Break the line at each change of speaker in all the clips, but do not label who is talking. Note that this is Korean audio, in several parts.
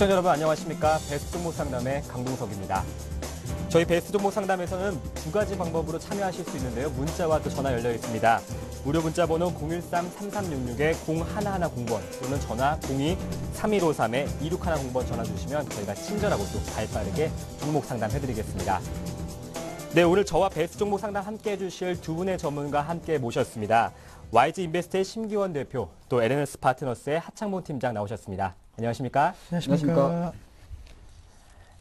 시청자 여러분 안녕하십니까? 베스트 종목 상담의 강동석입니다. 저희 베스트 종목 상담에서는 두 가지 방법으로 참여하실 수 있는데요. 문자와 또 전화 열려 있습니다. 무료 문자 번호 013-3366-0110번 또는 전화 02-3153-2610번 전화 주시면 저희가 친절하고 또 발빠르게 종목 상담해드리겠습니다. 네, 오늘 저와 베스트 종목 상담 함께 해주실 두 분의 전문가 함께 모셨습니다. YG 인베스트의 심기원 대표, 또 LNS 파트너스의 하창봉 팀장 나오셨습니다. 안녕하십니까?
안녕하십니까?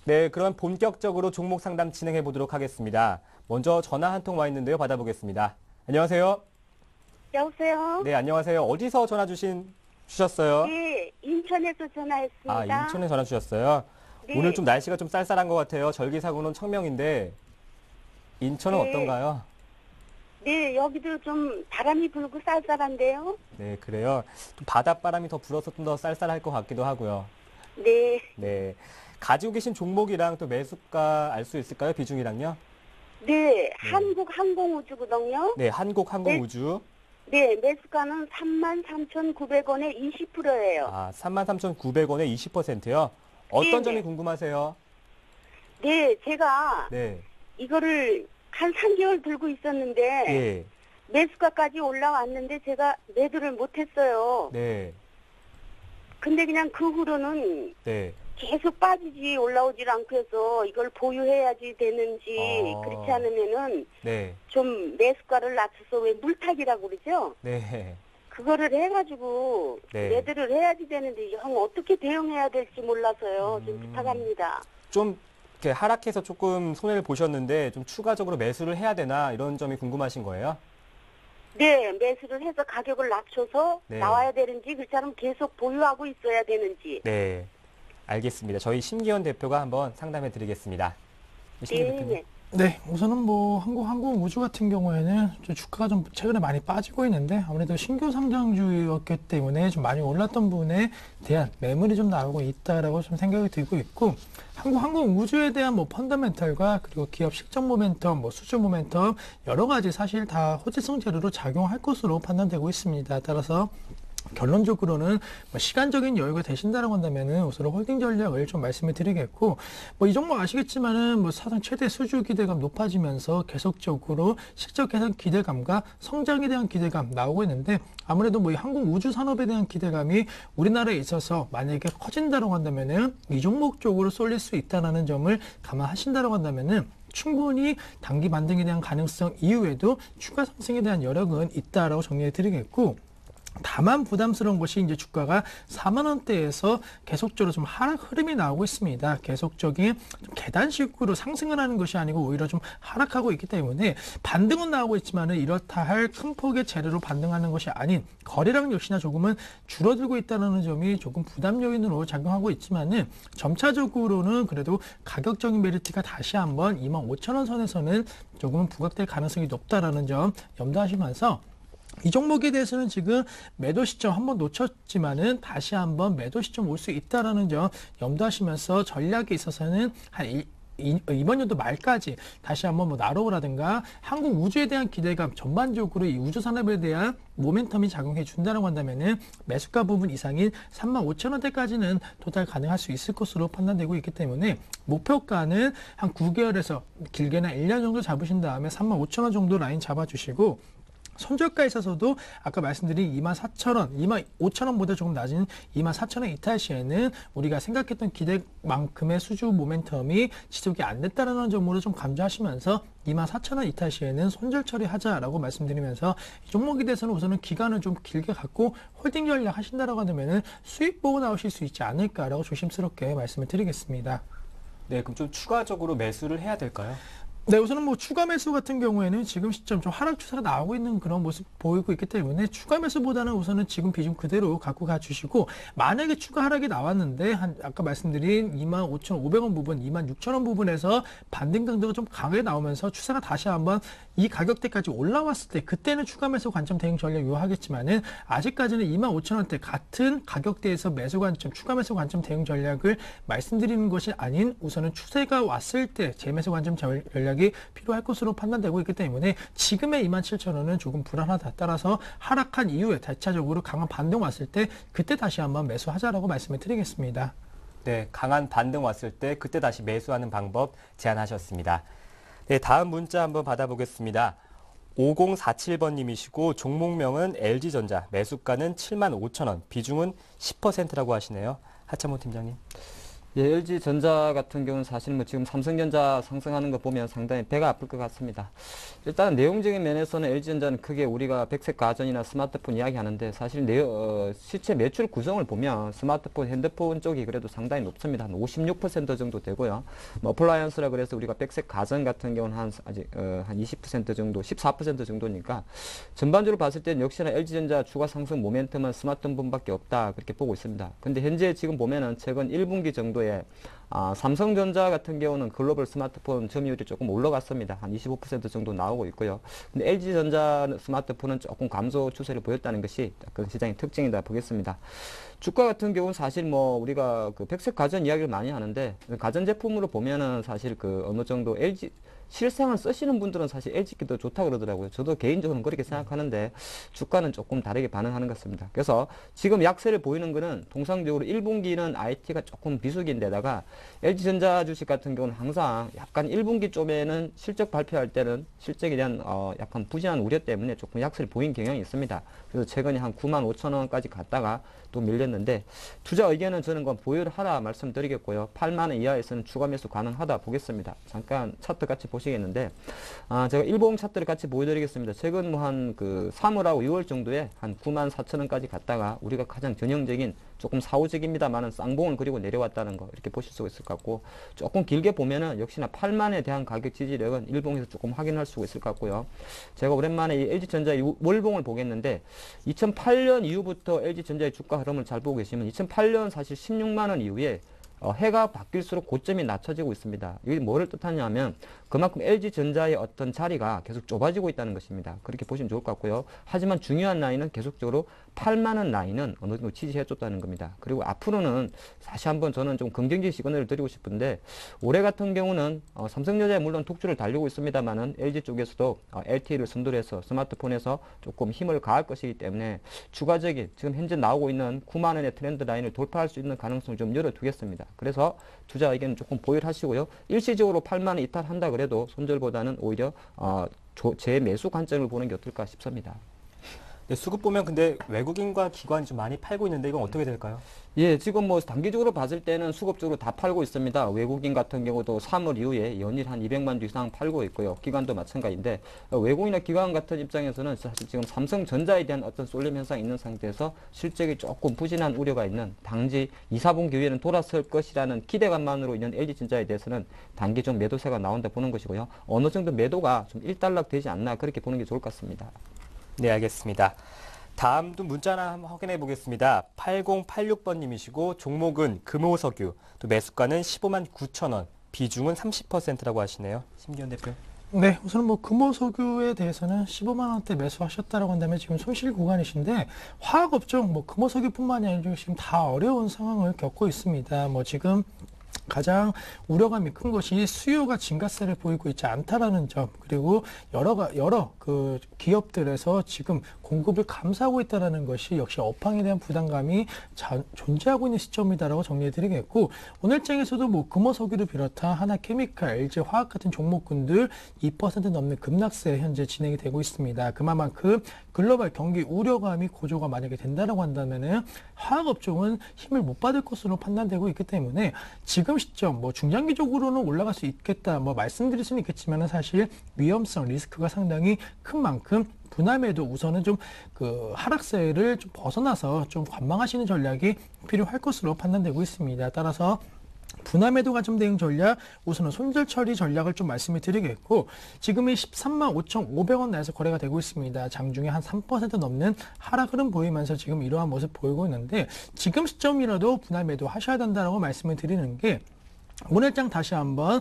네, 그럼 본격적으로 종목 상담 진행해 보도록 하겠습니다. 먼저 전화 한 통 와 있는데요. 받아보겠습니다. 안녕하세요.
여보세요?
네, 안녕하세요. 어디서 전화 주셨어요?
네, 인천에서 전화했습니다.
아, 인천에 전화 주셨어요?
네.
오늘 좀 날씨가 좀 쌀쌀한 것 같아요. 절기사고는 청명인데 인천은
네.
어떤가요?
네, 여기도 좀 바람이 불고 쌀쌀한데요.
네, 그래요. 좀 바닷바람이 더 불어서 좀 더 쌀쌀할 것 같기도 하고요.
네,
네, 가지고 계신 종목이랑 또 매수가 알 수 있을까요? 비중이랑요?
네, 한국항공우주거든요.
네, 한국항공우주.
네, 매수가는 33,900원에 20%예요.
아, 33,900원에 20%요? 어떤
네네.
점이 궁금하세요?
네, 제가
네.
이거를 한 3개월 들고 있었는데
예.
매수가까지 올라왔는데 제가 매도를 못했어요.
네.
근데 그냥 그 후로는
네.
계속 빠지지 올라오질 않고 해서 이걸 보유해야지 되는지 그렇지 않으면은
네.
좀 매수가를 낮춰서 왜 물타기라고 그러죠?
네.
그거를 해가지고
네.
매도를 해야지 되는데 형 어떻게 대응해야 될지 몰라서요. 좀 부탁합니다.
좀 이렇게 하락해서 조금 손해를 보셨는데 좀 추가적으로 매수를 해야 되나 이런 점이 궁금하신 거예요?
네, 매수를 해서 가격을 낮춰서
네.
나와야 되는지 그렇지 않으면 계속 보유하고 있어야 되는지.
네. 알겠습니다. 저희 심기원 대표가 한번 상담해 드리겠습니다. 심기원 대표님.
네.
네, 우선은 뭐 한국우주 같은 경우에는 좀 주가가 좀 최근에 많이 빠지고 있는데 아무래도 신규 상장주였기 때문에 좀 많이 올랐던 부분에 대한 매물이 좀 나오고 있다라고 좀 생각이 들고 있고 한국우주에 대한 뭐 펀더멘털과 그리고 기업 실적 모멘텀, 뭐 수주 모멘텀 여러 가지 사실 다 호재성 재료로 작용할 것으로 판단되고 있습니다. 따라서 결론적으로는 뭐 시간적인 여유가 되신다라고 한다면은 우선 홀딩 전략을 좀 말씀을 드리겠고 뭐 이 종목 아시겠지만은 뭐 사상 최대 수주 기대감 높아지면서 계속적으로 실적 개선 기대감과 성장에 대한 기대감 나오고 있는데 아무래도 뭐 이 한국 우주 산업에 대한 기대감이 우리나라에 있어서 만약에 커진다라고 한다면은 이 종목 쪽으로 쏠릴 수 있다라는 점을 감안하신다라고 한다면은 충분히 단기 반등에 대한 가능성 이후에도 추가 상승에 대한 여력은 있다라고 정리해 드리겠고 다만 부담스러운 것이 이제 주가가 4만 원대에서 계속적으로 좀 하락 흐름이 나오고 있습니다. 계속적인 좀 계단식으로 상승을 하는 것이 아니고 오히려 좀 하락하고 있기 때문에 반등은 나오고 있지만은 이렇다 할 큰 폭의 재료로 반등하는 것이 아닌 거래량 역시나 조금은 줄어들고 있다는 점이 조금 부담 요인으로 작용하고 있지만은 점차적으로는 그래도 가격적인 메리트가 다시 한번 25,000원 선에서는 조금은 부각될 가능성이 높다라는 점 염두하시면서 이 종목에 대해서는 지금 매도 시점 한번 놓쳤지만은 다시 한번 매도 시점 올 수 있다라는 점 염두하시면서 전략에 있어서는 이번 연도 말까지 다시 한번 뭐 나로우라든가 한국 우주에 대한 기대감 전반적으로 이 우주 산업에 대한 모멘텀이 작용해 준다라고 한다면은 매수가 부분 이상인 35,000원대까지는 도달 가능할 수 있을 것으로 판단되고 있기 때문에 목표가는 한 9개월에서 길게는 1년 정도 잡으신 다음에 35,000원 정도 라인 잡아주시고 손절가에 있어서도 아까 말씀드린 24,000원, 25,000원보다 조금 낮은 24,000원 이탈 시에는 우리가 생각했던 기대만큼의 수주 모멘텀이 지속이 안 됐다는 점으로 좀 감지하시면서 24,000원 이탈 시에는 손절 처리하자라고 말씀드리면서 이 종목에 대해서는 우선은 기간을 좀 길게 갖고 홀딩 전략 하신다라고 하면은 수익 보고 나오실 수 있지 않을까라고 조심스럽게 말씀을 드리겠습니다.
네, 그럼 좀 추가적으로 매수를 해야 될까요?
네, 우선은 뭐 추가 매수 같은 경우에는 지금 시점 좀 하락 추세가 나오고 있는 그런 모습 보이고 있기 때문에 추가 매수보다는 우선은 지금 비중 그대로 갖고 가주시고 만약에 추가 하락이 나왔는데 아까 말씀드린 25,500원 부분, 26,000원 부분에서 반등 강도가 좀 강하게 나오면서 추세가 다시 한번 이 가격대까지 올라왔을 때 그때는 추가 매수 관점 대응 전략 유효하겠지만은 아직까지는 25,000원대 같은 가격대에서 매수 관점, 추가 매수 관점 대응 전략을 말씀드리는 것이 아닌 우선은 추세가 왔을 때 재매수 관점 전략이 필요할 것으로 판단되고 있기 때문에 지금의 27,000원은 조금 불안하다. 따라서 하락한 이후에 대차적으로 강한 반등 왔을 때 그때 다시 한번 매수하자라고 말씀을 드리겠습니다.
네, 강한 반등 왔을 때 그때 다시 매수하는 방법 제안하셨습니다. 네, 다음 문자 한번 받아보겠습니다. 5047번님이시고 종목명은 LG전자, 매수가는 75,000원, 비중은 10%라고 하시네요. 하창모 팀장님.
예, LG전자 같은 경우는 사실 뭐 지금 삼성전자 상승하는 거 보면 상당히 배가 아플 것 같습니다. 일단 내용적인 면에서는 LG전자는 크게 우리가 백색 가전이나 스마트폰 이야기하는데 사실 실제 매출 구성을 보면 스마트폰, 핸드폰 쪽이 그래도 상당히 높습니다. 한 56% 정도 되고요. 뭐 어플라이언스라 그래서 우리가 백색 가전 같은 경우는 한 20% 정도, 14% 정도니까 전반적으로 봤을 때는 역시나 LG전자 추가 상승 모멘텀은 스마트폰밖에 없다 그렇게 보고 있습니다. 근데 현재 지금 보면은 최근 1분기 정도 삼성전자 같은 경우는 글로벌 스마트폰 점유율이 조금 올라갔습니다. 한 25% 정도 나오고 있고요. 근데 LG전자 스마트폰은 조금 감소 추세를 보였다는 것이 그 시장의 특징이다 보겠습니다. 주가 같은 경우는 사실 뭐 우리가 그 백색 가전 이야기를 많이 하는데 가전 제품으로 보면은 사실 그 어느 정도 실상을 쓰시는 분들은 사실 LG가 더 좋다 그러더라고요. 저도 개인적으로는 그렇게 생각하는데 주가는 조금 다르게 반응하는 것 같습니다. 그래서 지금 약세를 보이는 거는 통상적으로 1분기는 IT가 조금 비수기인데다가 LG전자 주식 같은 경우는 항상 약간 1분기 쪽에는 실적 발표할 때는 실적에 대한 약간 부진한 우려 때문에 조금 약세를 보인 경향이 있습니다. 그래서 최근에 한 95,000원까지 갔다가 또 밀렸는데 투자 의견은 저는 그건 보유를 하라 말씀드리겠고요. 8만원 이하에서는 추가 매수 가능하다 보겠습니다. 잠깐 차트 같이 보시겠는데 제가 일봉 차트를 같이 보여드리겠습니다. 최근 뭐 한 그 3월하고 6월 정도에 한 94,000원까지 갔다가 우리가 가장 전형적인 조금 사후적입니다만은 쌍봉을 그리고 내려왔다는 거 이렇게 보실 수 있을 것 같고 조금 길게 보면은 역시나 8만에 대한 가격 지지력은 일봉에서 조금 확인할 수 있을 것 같고요. 제가 오랜만에 이 LG전자의 월봉을 보겠는데 2008년 이후부터 LG전자의 주가 흐름을 잘 보고 계시면 2008년 사실 16만원 이후에 해가 바뀔수록 고점이 낮춰지고 있습니다. 이게 뭐를 뜻하냐면 그만큼 LG전자의 어떤 자리가 계속 좁아지고 있다는 것입니다. 그렇게 보시면 좋을 것 같고요. 하지만 중요한 라인은 계속적으로 8만원 라인은 어느 정도 지지해줬다는 겁니다. 그리고 앞으로는 다시 한번 저는 좀 긍정적 시그널을 드리고 싶은데 올해 같은 경우는 삼성전자에 물론 독주를 달리고 있습니다만은 LG 쪽에서도 LTE를 선도해서 스마트폰에서 조금 힘을 가할 것이기 때문에 추가적인 지금 현재 나오고 있는 9만원의 트렌드 라인을 돌파할 수 있는 가능성을 좀 열어두겠습니다. 그래서 투자 의견은 조금 보유를 하시고요. 일시적으로 8만원 이탈한다 그래도 손절보다는 오히려 재매수 관점을 보는 게 어떨까 싶습니다.
네, 수급 보면 근데 외국인과 기관이 좀 많이 팔고 있는데 이건 어떻게 될까요?
예, 지금 뭐 단기적으로 봤을 때는 수급적으로 다 팔고 있습니다. 외국인 같은 경우도 3월 이후에 연일 한 200만 주 이상 팔고 있고요. 기관도 마찬가지인데 외국인이나 기관 같은 입장에서는 사실 지금 삼성전자에 대한 어떤 쏠림 현상이 있는 상태에서 실적이 조금 부진한 우려가 있는 당시 2, 4분기 이후에는 돌아설 것이라는 기대감만으로 있는 LG전자에 대해서는 단기 좀 매도세가 나온다 보는 것이고요. 어느 정도 매도가 좀 일단락 되지 않나 그렇게 보는 게 좋을 것 같습니다.
네, 알겠습니다. 다음도 문자 하나 한번 확인해 보겠습니다. 8086번님이시고 종목은 금호석유, 또 매수가는 15만 9천원, 비중은 30%라고 하시네요. 심기현 대표.
네, 우선 뭐 금호석유에 대해서는 15만 원대 매수하셨다라고 한다면 지금 손실 구간이신데 화학업종 뭐 금호석유뿐만이 아니라 지금 다 어려운 상황을 겪고 있습니다. 뭐 지금 가장 우려감이 큰 것이 수요가 증가세를 보이고 있지 않다라는 점, 그리고 여러 그 기업들에서 지금 공급을 감소하고 있다는 것이 역시 업황에 대한 부담감이 존재하고 있는 시점이다라고 정리해드리겠고, 오늘장에서도 뭐 금호석유를 비롯한 하나케미칼, LG화학 같은 종목군들 2% 넘는 급락세 현재 진행이 되고 있습니다. 그만큼 글로벌 경기 우려감이 고조가 만약에 된다라고 한다면은 화학업종은 힘을 못 받을 것으로 판단되고 있기 때문에 지금 시점 뭐 중장기적으로는 올라갈 수 있겠다 뭐 말씀드릴 수는 있겠지만 사실 위험성 리스크가 상당히 큰 만큼 분할매도 우선은 좀 그 하락세를 좀 벗어나서 좀 관망하시는 전략이 필요할 것으로 판단되고 있습니다. 따라서 분할 매도 관점 대응 전략, 우선은 손절 처리 전략을 좀 말씀을 드리겠고, 지금이 13만 5,500원 내에서 거래가 되고 있습니다. 장중에 한 3% 넘는 하락 흐름 보이면서 지금 이러한 모습 보이고 있는데, 지금 시점이라도 분할 매도 하셔야 된다라고 말씀을 드리는 게, 오늘장 다시 한번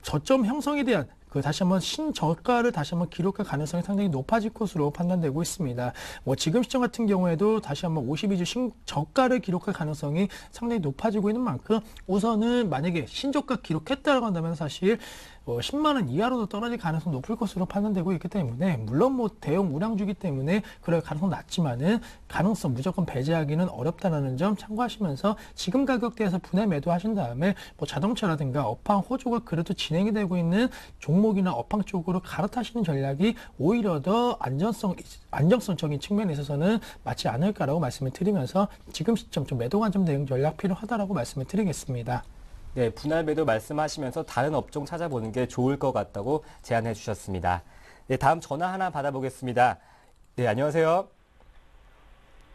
저점 형성에 대한 다시 한번 신저가를 다시 한번 기록할 가능성이 상당히 높아질 것으로 판단되고 있습니다. 뭐 지금 시점 같은 경우에도 다시 한번 52주 신저가를 기록할 가능성이 상당히 높아지고 있는 만큼 우선은 만약에 신저가 기록했다고 한다면 사실 10만 원 이하로도 떨어질 가능성이 높을 것으로 판단되고 있기 때문에 물론 뭐 대형 우량주기 때문에 그럴 가능성 낮지만은 가능성 무조건 배제하기는 어렵다라는 점 참고하시면서 지금 가격대에서 분할 매도하신 다음에 뭐 자동차라든가 업황 호조가 그래도 진행이 되고 있는 종목이나 업황 쪽으로 갈아타시는 전략이 오히려 더 안정성적인 측면에 있어서는 맞지 않을까라고 말씀을 드리면서 지금 시점 좀 매도 관점 대응 전략 필요하다라고 말씀을 드리겠습니다.
네, 분할 매도 말씀하시면서 다른 업종 찾아보는 게 좋을 것 같다고 제안해 주셨습니다. 네, 다음 전화 하나 받아보겠습니다. 네, 안녕하세요.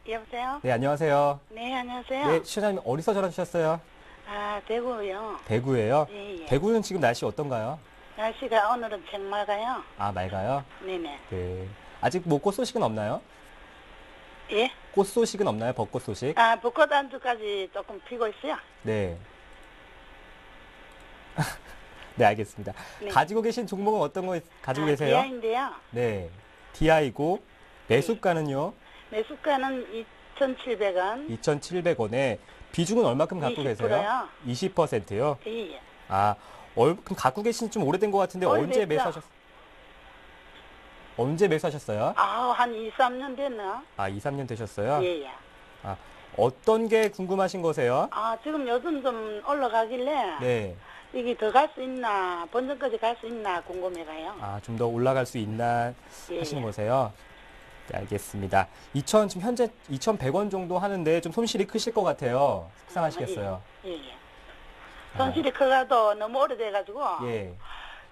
여보세요?
네, 안녕하세요.
네, 안녕하세요.
네, 시청자님 어디서 전화 주셨어요?
아, 대구요.
대구예요?
예, 예.
대구는 지금 날씨 어떤가요?
날씨가 오늘은 정말가요?
아, 맑아요?
네네.
네. 아직 뭐 꽃 소식은 없나요?
예?
꽃 소식은 없나요? 벚꽃 소식?
아, 벚꽃 안주까지 조금 피고 있어요.
네. 네, 알겠습니다.
네.
가지고 계신 종목은 어떤 거 가지고 계세요?
DI인데요.
네. DI고 매수가는요?
매수가는 2,700원.
2,700원에 비중은 얼마큼 갖고 계세요?
20%요.
20%요?
예, 예.
아, 그럼 갖고 계신 지 좀 오래된 것 같은데 언제
오래됐죠.
언제 매수하셨어요?
아, 한 2, 3년 됐나?
아, 2, 3년 되셨어요?
예, 예.
아, 어떤 게 궁금하신 거세요?
아, 지금 요즘 좀 올라가길래
네.
이게 더 갈 수 있나, 본전까지 갈 수 있나 궁금해가요.
아, 좀 더 올라갈 수 있나
예,
하시는
예.
거세요? 네, 알겠습니다. 지금 현재 2,100원 정도 하는데 좀 손실이 크실 것 같아요. 속상하시겠어요?
예, 예. 손실이 커가도 너무 오래돼가지고
예.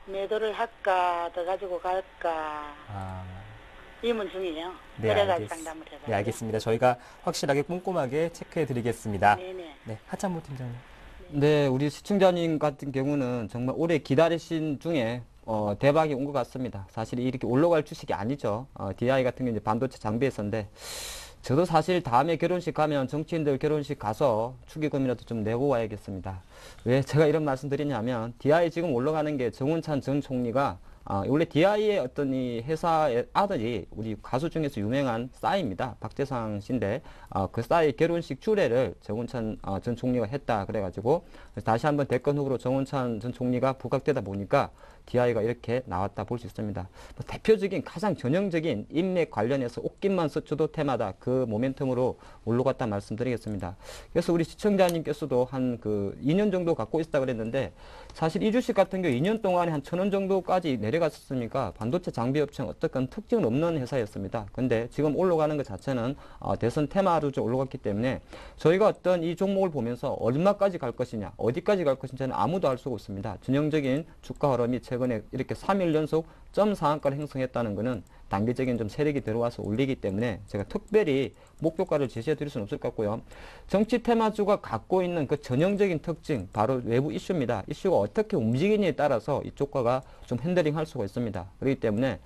매도를 할까, 더 가지고 갈까
아,
의문 중이에요.
네,
그래가지고 상담을 해가지고.
네, 알겠습니다. 저희가 확실하게 꼼꼼하게 체크해 드리겠습니다.
네네.
네, 하찬모 팀장님.
네, 우리 시청자님 같은 경우는 정말 오래 기다리신 중에 대박이 온 것 같습니다. 사실 이렇게 올라갈 주식이 아니죠. DI 같은 경우는 이제 반도체 장비에서인데 저도 사실 다음에 결혼식 가면 정치인들 결혼식 가서 축의금이라도 좀 내고 와야겠습니다. 왜 제가 이런 말씀 드리냐면 DI 지금 올라가는 게 정운찬 전 총리가 원래 DI의 어떤 이 회사의 아들이 우리 가수 중에서 유명한 싸이입니다. 박재상 씨인데 그 싸이 결혼식 주례를 정운찬 전 총리가 했다 그래가지고 다시 한번 대권 후보로 정운찬 전 총리가 부각되다 보니까 DI가 이렇게 나왔다 볼 수 있습니다. 뭐 대표적인 가장 전형적인 인맥 관련해서 옷깃만 스쳐도 테마다 그 모멘텀으로 올라갔다 말씀드리겠습니다. 그래서 우리 시청자님께서도 한 그 2년 정도 갖고 있다 그랬는데 사실 이 주식 같은 경우 2년 동안에 한 1,000원 정도까지 내려갔었으니까 반도체 장비 업체는 어떤 특징은 없는 회사였습니다. 근데 지금 올라가는 것 자체는 대선 테마로 좀 올라갔기 때문에 저희가 어떤 이 종목을 보면서 얼마까지 갈 것이냐, 어디까지 갈 것인지는 아무도 알 수가 없습니다. 전형적인 주가 흐름이 최근에 이렇게 3일 연속 점 상한가를 형성했다는 것은 단기적인 좀 세력이 들어와서 올리기 때문에 제가 특별히 목표가를 제시해 드릴 수는 없을 것 같고요. 정치 테마주가 갖고 있는 그 전형적인 특징, 바로 외부 이슈입니다. 이슈가 어떻게 움직이느냐에 따라서 이 주가가 좀 핸들링 할 수가 있습니다. 그렇기 때문에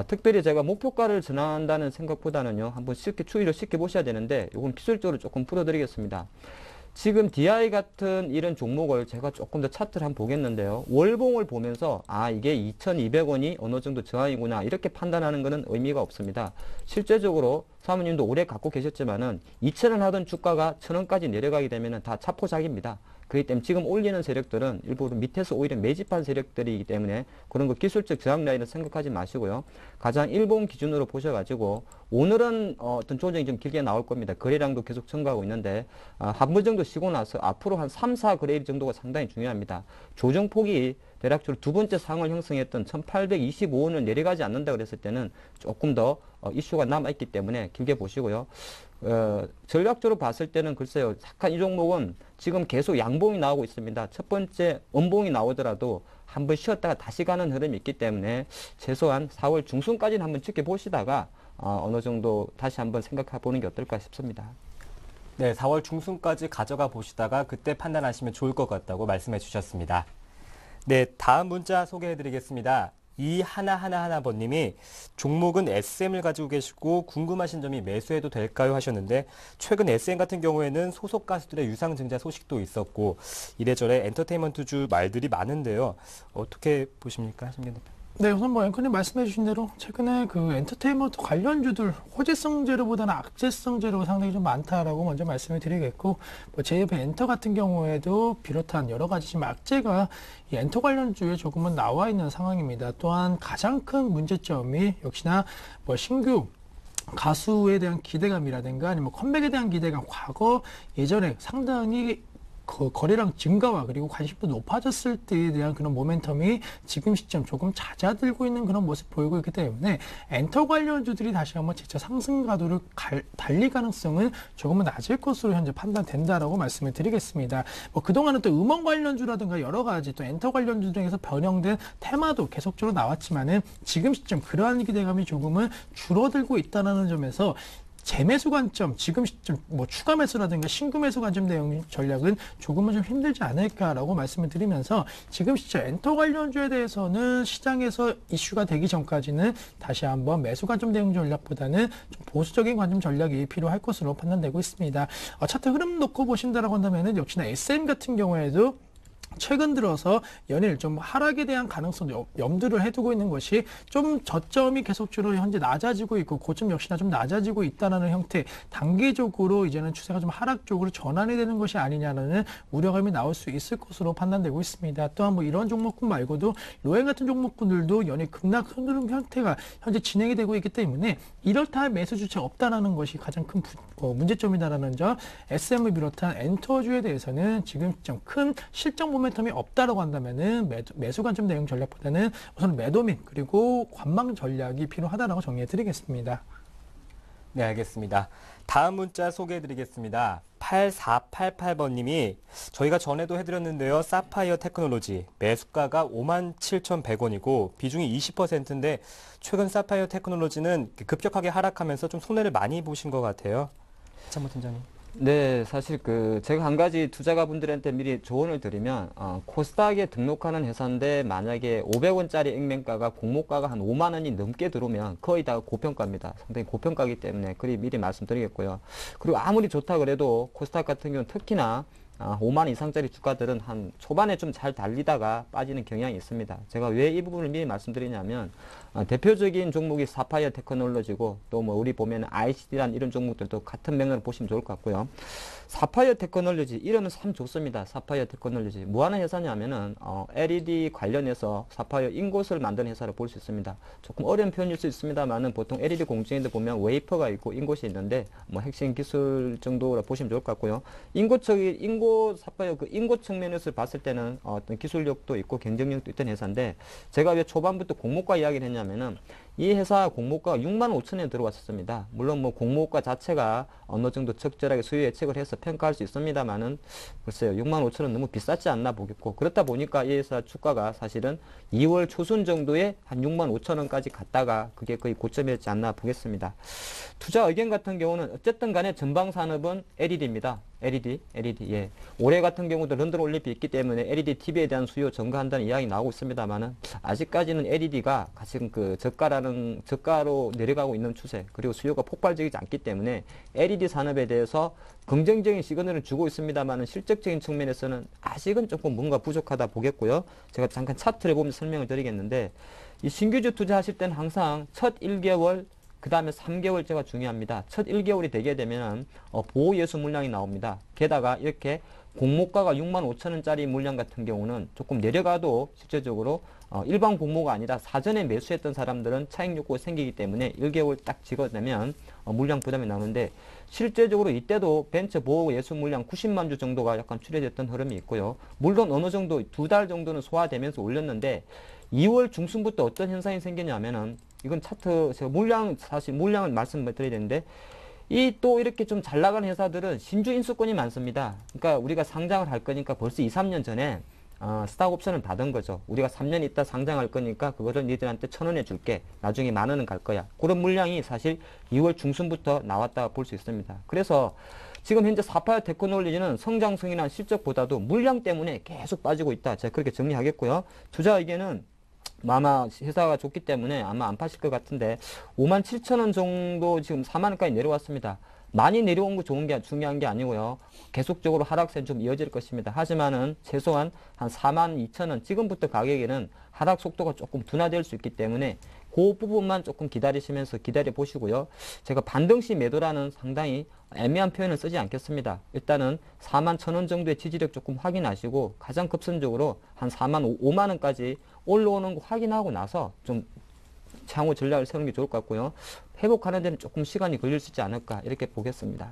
특별히 제가 목표가를 전한다는 생각보다는요, 한번 쉽게 추이를 쉽게 보셔야 되는데, 이건 기술적으로 조금 풀어드리겠습니다. 지금 DI 같은 이런 종목을 제가 조금 더 차트를 한번 보겠는데요. 월봉을 보면서 이게 2,200원이 어느 정도 저항이구나 이렇게 판단하는 것은 의미가 없습니다. 실제적으로 사모님도 오래 갖고 계셨지만은 2,000원 하던 주가가 1,000원까지 내려가게 되면은 다 차포작입니다. 그렇기 때문에 지금 올리는 세력들은 일부 밑에서 오히려 매집한 세력들이기 때문에 그런 거 기술적 저항 라인을 생각하지 마시고요. 가장 일본 기준으로 보셔가지고 오늘은 어떤 조정이 좀 길게 나올 겁니다. 거래량도 계속 증가하고 있는데 한 번 정도 쉬고 나서 앞으로 한 3, 4거래일 정도가 상당히 중요합니다. 조정폭이 대략적으로 두 번째 상을 형성했던 1825원을 내려가지 않는다 그랬을 때는 조금 더 이슈가 남아있기 때문에 길게 보시고요. 전략적으로 봤을 때는 글쎄요, 약간 이 종목은 지금 계속 양봉이 나오고 있습니다. 첫 번째 음봉이 나오더라도 한번 쉬었다가 다시 가는 흐름이 있기 때문에 최소한 4월 중순까지는 한번 지켜보시다가 어느 정도 다시 한번 생각해 보는 게 어떨까 싶습니다.
네, 4월 중순까지 가져가 보시다가 그때 판단하시면 좋을 것 같다고 말씀해 주셨습니다. 네, 다음 문자 소개해 드리겠습니다. 이하나하나하나번님이 종목은 SM을 가지고 계시고 궁금하신 점이 매수해도 될까요 하셨는데 최근 SM 같은 경우에는 소속 가수들의 유상증자 소식도 있었고 이래저래 엔터테인먼트주 말들이 많은데요. 어떻게 보십니까? 신경 대표.
네, 우선 뭐 앵커님 말씀해 주신 대로 최근에 그 엔터테인먼트 관련주들 호재성 재료보다는 악재성 재료가 상당히 좀 많다라고 먼저 말씀을 드리겠고, 뭐 제 옆에 엔터 같은 경우에도 비롯한 여러 가지 지금 악재가 이 엔터 관련주에 조금은 나와 있는 상황입니다. 또한 가장 큰 문제점이 역시나 뭐 신규 가수에 대한 기대감이라든가 아니면 컴백에 대한 기대감, 과거 예전에 상당히 그 거래량 증가와 그리고 관심도 높아졌을 때에 대한 그런 모멘텀이 지금 시점 조금 잦아들고 있는 그런 모습 보이고 있기 때문에 엔터 관련주들이 다시 한번 재차 상승 가도를 달릴 가능성은 조금은 낮을 것으로 현재 판단된다라고 말씀을 드리겠습니다. 뭐 그동안은 또 음원 관련주라든가 여러 가지 또 엔터 관련주 중에서 변형된 테마도 계속적으로 나왔지만은 지금 시점 그러한 기대감이 조금은 줄어들고 있다는 점에서 재매수 관점, 지금 시점 뭐 추가 매수라든가 신규 매수 관점 대응 전략은 조금은 좀 힘들지 않을까라고 말씀을 드리면서 지금 시점 엔터 관련주에 대해서는 시장에서 이슈가 되기 전까지는 다시 한번 매수 관점 대응 전략보다는 좀 보수적인 관점 전략이 필요할 것으로 판단되고 있습니다. 차트 흐름 놓고 보신다라고 한다면은 역시나 SM 같은 경우에도 최근 들어서 연일 좀 하락에 대한 가능성 염두를 해두고 있는 것이 좀 저점이 계속적으로 현재 낮아지고 있고 고점 역시나 좀 낮아지고 있다는 형태, 단기적으로 이제는 추세가 좀 하락 쪽으로 전환이 되는 것이 아니냐는 우려감이 나올 수 있을 것으로 판단되고 있습니다. 또한 뭐 이런 종목군 말고도 로행 같은 종목군들도 연일 급락 흐름 형태가 현재 진행이 되고 있기 때문에 이렇다 할 매수 주체가 없다는 것이 가장 큰 문제점이다라는 점, SM을 비롯한 엔터주에 대해서는 지금 좀 큰 실적 모멘텀이 없다라고 한다면은 매수 관점 대응 전략보다는 우선 매도 및 그리고 관망 전략이 필요하다라고 정리해 드리겠습니다.
네, 알겠습니다. 다음 문자 소개해 드리겠습니다. 8488번님이 저희가 전에도 해드렸는데요. 사파이어 테크놀로지 매수가가 57,100원이고 비중이 20%인데 최근 사파이어 테크놀로지는 급격하게 하락하면서 좀 손해를 많이 보신 것 같아요. 차모 팀장님.
네, 사실 제가 한 가지 투자가분들한테 미리 조언을 드리면, 코스닥에 등록하는 회사인데 만약에 500원짜리 액면가가 공모가가 한 5만 원이 넘게 들어오면 거의 다 고평가입니다. 상당히 고평가이기 때문에 그리 미리 말씀드리겠고요. 그리고 아무리 좋다 그래도 코스닥 같은 경우는 특히나 5만 원 이상짜리 주가들은 한 초반에 좀 잘 달리다가 빠지는 경향이 있습니다. 제가 왜 이 부분을 미리 말씀드리냐면 대표적인 종목이 사파이어 테크놀로지고 또 뭐 우리 보면 ICD라는 이런 종목들도 같은 맥락으로 보시면 좋을 것 같고요. 사파이어 테크놀로지 이름은 참 좋습니다. 사파이어 테크놀로지 뭐 하는 회사냐면은 LED 관련해서 사파이어 인곳을 만드는 회사로 볼 수 있습니다. 조금 어려운 표현일 수 있습니다만은 보통 LED 공정인데 보면 웨이퍼가 있고 인곳이 있는데 뭐 핵심 기술 정도로 보시면 좋을 것 같고요. 인곳 사파이어 그 인곳 측면에서 봤을 때는 어떤 기술력도 있고 경쟁력도 있던 회사인데 제가 왜 초반부터 공모가 이야기를 했냐면은 이 회사 공모가가 6만 5천에 들어왔었습니다. 물론 뭐 공모가 자체가 어느 정도 적절하게 수요 예측을 해서 평가할 수 있습니다만은 글쎄요 6만 5천 원 너무 비쌌지 않나 보겠고 그렇다 보니까 이 회사 주가가 사실은 2월 초순 정도에 한 6만 5천 원까지 갔다가 그게 거의 고점이었지 않나 보겠습니다. 투자 의견 같은 경우는 어쨌든 간에 전방 산업은 LED입니다. LED, 예. 올해 같은 경우도 런던 올림픽이 있기 때문에 LED TV에 대한 수요 증가한다는 이야기 나오고 있습니다만은 아직까지는 LED가 지금 저가로 내려가고 있는 추세 그리고 수요가 폭발적이지 않기 때문에 LED 산업에 대해서 긍정적인 시그널을 주고 있습니다만은 실적적인 측면에서는 아직은 조금 뭔가 부족하다 보겠고요. 제가 잠깐 차트를 보면서 설명을 드리겠는데 이 신규주 투자하실 때는 항상 첫 1개월 그 다음에 3개월째가 중요합니다. 첫 1개월이 되게 되면 보호예수 물량이 나옵니다. 게다가 이렇게 공모가가 6만 5천 원짜리 물량 같은 경우는 조금 내려가도 실제적으로 일반 공모가 아니라 사전에 매수했던 사람들은 차익 욕구가 생기기 때문에 1개월 딱 찍어내면 물량 부담이 나오는데 실제적으로 이때도 벤처 보호 예수 물량 90만 주 정도가 약간 출회됐던 흐름이 있고요. 물론 어느 정도 2달 정도는 소화되면서 올렸는데 2월 중순부터 어떤 현상이 생기냐면은 이건 차트 제가 물량을 말씀드려야 되는데 또 이렇게 좀 잘 나가는 회사들은 신주 인수권이 많습니다. 그러니까 우리가 상장을 할 거니까 벌써 2, 3년 전에 스탁 옵션을 받은 거죠. 우리가 3년 있다 상장할 거니까 그거를 니들한테 1,000원에 줄게. 나중에 10,000원은 갈 거야. 그런 물량이 사실 2월 중순부터 나왔다 볼 수 있습니다. 그래서 지금 현재 사파이어 테크놀로지는 성장성이나 실적보다도 물량 때문에 계속 빠지고 있다. 제가 그렇게 정리하겠고요. 투자 의견은 아마 회사가 좋기 때문에 아마 안 파실 것 같은데 57,000원 정도 지금 4만 원까지 내려왔습니다. 많이 내려온 거 좋은 게 중요한 게 아니고요. 계속적으로 하락세는 좀 이어질 것입니다. 하지만은 최소한 한 42,000원 지금부터 가격에는 하락 속도가 조금 둔화될 수 있기 때문에 그 부분만 조금 기다리시면서 기다려 보시고요. 제가 반등시 매도라는 상당히 애매한 표현을 쓰지 않겠습니다. 일단은 41,000원 정도의 지지력 조금 확인하시고 가장 급선적으로 한 5만 원까지 올라오는 거 확인하고 나서 좀 향후 전략을 세우는 게 좋을 것 같고요. 회복하는 데는 조금 시간이 걸릴 수 있지 않을까 이렇게 보겠습니다.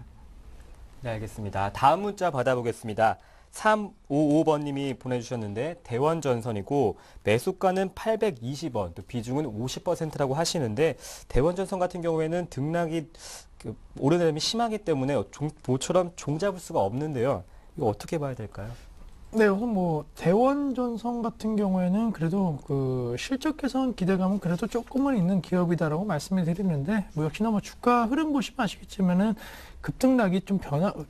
네, 알겠습니다. 다음 문자 받아보겠습니다. 355번님이 보내주셨는데 대원전선이고 매수가는 820원, 또 비중은 50%라고 하시는데 대원전선 같은 경우에는 등락이 오르내림이 심하기 때문에 모처럼 종잡을 수가 없는데요. 이거 어떻게 봐야 될까요?
네, 우선 뭐 대원전선 같은 경우에는 그래도 그 실적 개선 기대감은 그래도 조금은 있는 기업이다라고 말씀을 드리는데 뭐 역시나 뭐 주가 흐름 보시면 아시겠지만은 급등락이 좀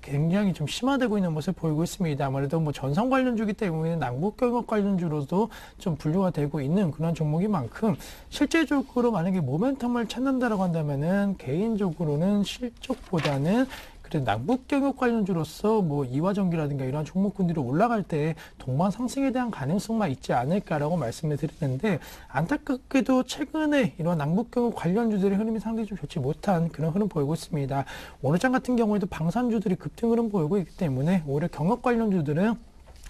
굉장히 좀 심화되고 있는 모습을 보이고 있습니다. 아무래도 뭐 전선 관련주기 때문에 남북경협 관련주로도 좀 분류가 되고 있는 그런 종목인 만큼 실제적으로 만약에 모멘텀을 찾는다라고 한다면은 개인적으로는 실적보다는 그래도 남북경협 관련주로서 뭐 이화전기라든가 이러한 종목군들이 올라갈 때 동반 상승에 대한 가능성만 있지 않을까라고 말씀을 드리는데 안타깝게도 최근에 이런 남북경협 관련주들의 흐름이 상당히 좀 좋지 못한 그런 흐름 보이고 있습니다. 오늘 장 같은 경우에도 방산주들이 급등 흐름 보이고 있기 때문에 오히려 경협 관련주들은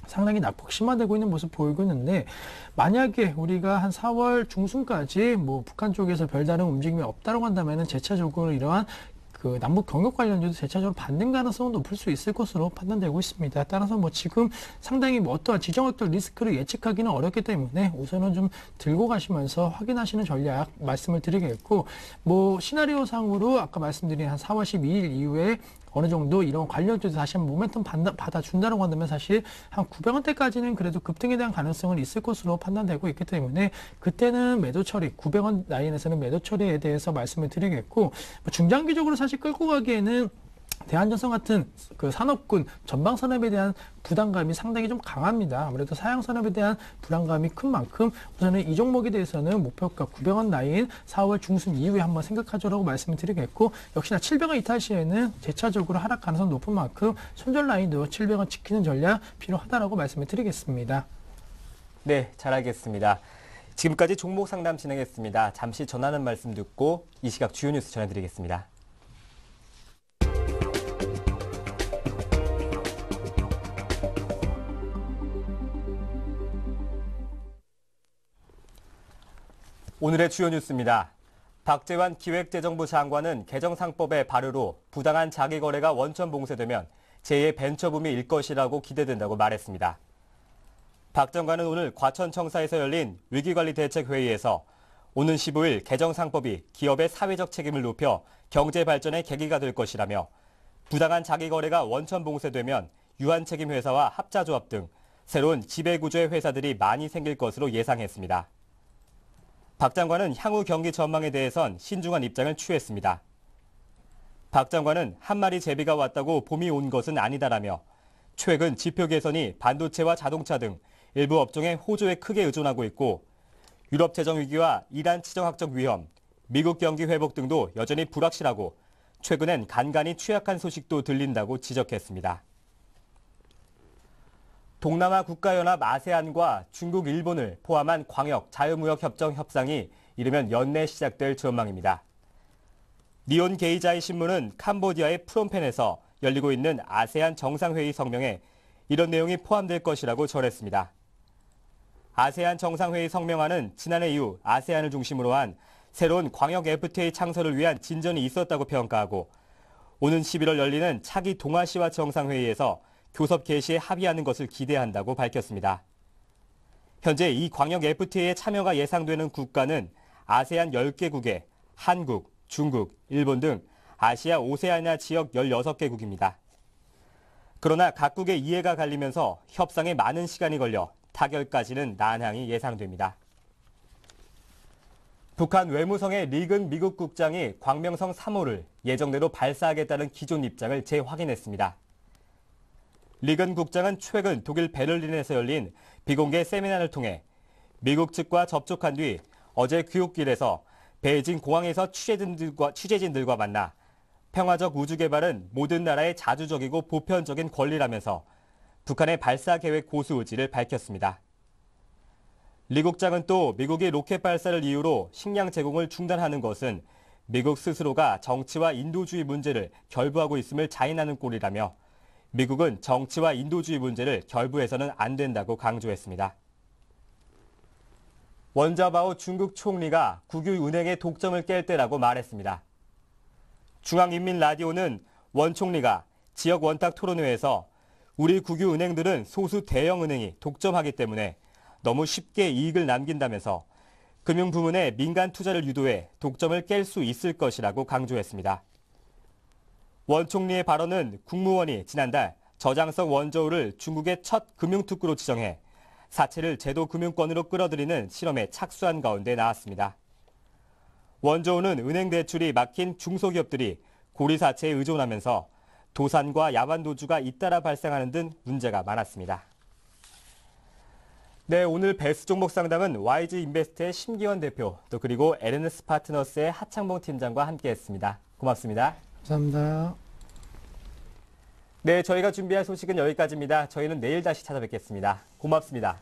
상당히 낙폭 심화되고 있는 모습 보이고 있는데 만약에 우리가 한 4월 중순까지 뭐 북한 쪽에서 별다른 움직임이 없다고 한다면은 재차적으로 이러한 그 남북 경협 관련주도 재차적으로 반등 가능성은 높을 수 있을 것으로 판단되고 있습니다. 따라서 뭐 지금 상당히 뭐 어떠한 지정학적 리스크를 예측하기는 어렵기 때문에 우선은 좀 들고 가시면서 확인하시는 전략 말씀을 드리겠고 뭐 시나리오 상으로 아까 말씀드린 한 4월 12일 이후에 어느 정도 이런 관련주도 다시 한번 모멘텀 받아준다고 한다면 사실 한 900원대까지는 그래도 급등에 대한 가능성은 있을 것으로 판단되고 있기 때문에 그때는 매도 처리, 900원 라인에서는 매도 처리에 대해서 말씀을 드리겠고 중장기적으로 사실 끌고 가기에는 대한전선 같은 그 산업군 전방 산업에 대한 부담감이 상당히 좀 강합니다. 아무래도 사양 산업에 대한 불안감이 큰 만큼 우선은 이 종목에 대해서는 목표가 900원 라인 4월 중순 이후에 한번 생각하자라고 말씀을 드리겠고 역시나 700원 이탈 시에는 재차적으로 하락 가능성 높은 만큼 손절 라인도 700원 지키는 전략 필요하다라고 말씀을 드리겠습니다.
네, 잘 알겠습니다. 지금까지 종목 상담 진행했습니다. 잠시 전하는 말씀 듣고 이 시각 주요 뉴스 전해드리겠습니다. 오늘의 주요 뉴스입니다. 박재환 기획재정부 장관은 개정상법의 발의로 부당한 자기거래가 원천 봉쇄되면 제2의 벤처붐이 일 것이라고 기대된다고 말했습니다. 박 장관은 오늘 과천청사에서 열린 위기관리대책회의에서 오는 15일 개정상법이 기업의 사회적 책임을 높여 경제 발전의 계기가 될 것이라며 부당한 자기거래가 원천 봉쇄되면 유한책임회사와 합자조합 등 새로운 지배구조의 회사들이 많이 생길 것으로 예상했습니다. 박 장관은 향후 경기 전망에 대해선 신중한 입장을 취했습니다. 박 장관은 한 마리 제비가 왔다고 봄이 온 것은 아니다라며 최근 지표 개선이 반도체와 자동차 등 일부 업종의 호조에 크게 의존하고 있고 유럽 재정 위기와 이란 지정학적 위험, 미국 경기 회복 등도 여전히 불확실하고 최근엔 간간히 취약한 소식도 들린다고 지적했습니다. 동남아 국가연합 아세안과 중국, 일본을 포함한 광역 자유무역협정 협상이 이르면 연내 시작될 전망입니다. 니온 게이자이 신문은 캄보디아의 프롬펜에서 열리고 있는 아세안 정상회의 성명에 이런 내용이 포함될 것이라고 전했습니다. 아세안 정상회의 성명안은 지난해 이후 아세안을 중심으로 한 새로운 광역 FTA 창설을 위한 진전이 있었다고 평가하고 오는 11월 열리는 차기 동아시아 정상회의에서 교섭 개시에 합의하는 것을 기대한다고 밝혔습니다. 현재 이 광역 FTA에 참여가 예상되는 국가는 아세안 10개국에 한국, 중국, 일본 등 아시아 오세아니아 지역 16개국입니다. 그러나 각국의 이해가 갈리면서 협상에 많은 시간이 걸려 타결까지는 난항이 예상됩니다. 북한 외무성의 리근 미국 국장이 광명성 3호를 예정대로 발사하겠다는 기존 입장을 재확인했습니다. 리근 국장은 최근 독일 베를린에서 열린 비공개 세미나를 통해 미국 측과 접촉한 뒤 어제 귀국길에서 베이징 공항에서 취재진들과 만나 평화적 우주 개발은 모든 나라의 자주적이고 보편적인 권리라면서 북한의 발사 계획 고수 의지를 밝혔습니다. 리 국장은 또 미국이 로켓 발사를 이유로 식량 제공을 중단하는 것은 미국 스스로가 정치와 인도주의 문제를 결부하고 있음을 자인하는 꼴이라며 미국은 정치와 인도주의 문제를 결부해서는 안 된다고 강조했습니다. 원자바오 중국 총리가 국유은행의 독점을 깰 때라고 말했습니다. 중앙인민라디오는 원 총리가 지역 원탁 토론회에서 우리 국유은행들은 소수 대형은행이 독점하기 때문에 너무 쉽게 이익을 남긴다면서 금융부문의 민간 투자를 유도해 독점을 깰 수 있을 것이라고 강조했습니다. 원 총리의 발언은 국무원이 지난달 저장성 원저우를 중국의 첫 금융특구로 지정해 사채를 제도 금융권으로 끌어들이는 실험에 착수한 가운데 나왔습니다. 원저우는 은행 대출이 막힌 중소기업들이 고리사채에 의존하면서 도산과 야반도주가 잇따라 발생하는 등 문제가 많았습니다. 네, 오늘 베스트 종목 상담은 YG 인베스트의 심기원 대표, 또 그리고 LNS 파트너스의 하창봉 팀장과 함께했습니다. 고맙습니다.
감사합니다.
네, 저희가 준비한 소식은 여기까지입니다. 저희는 내일 다시 찾아뵙겠습니다. 고맙습니다.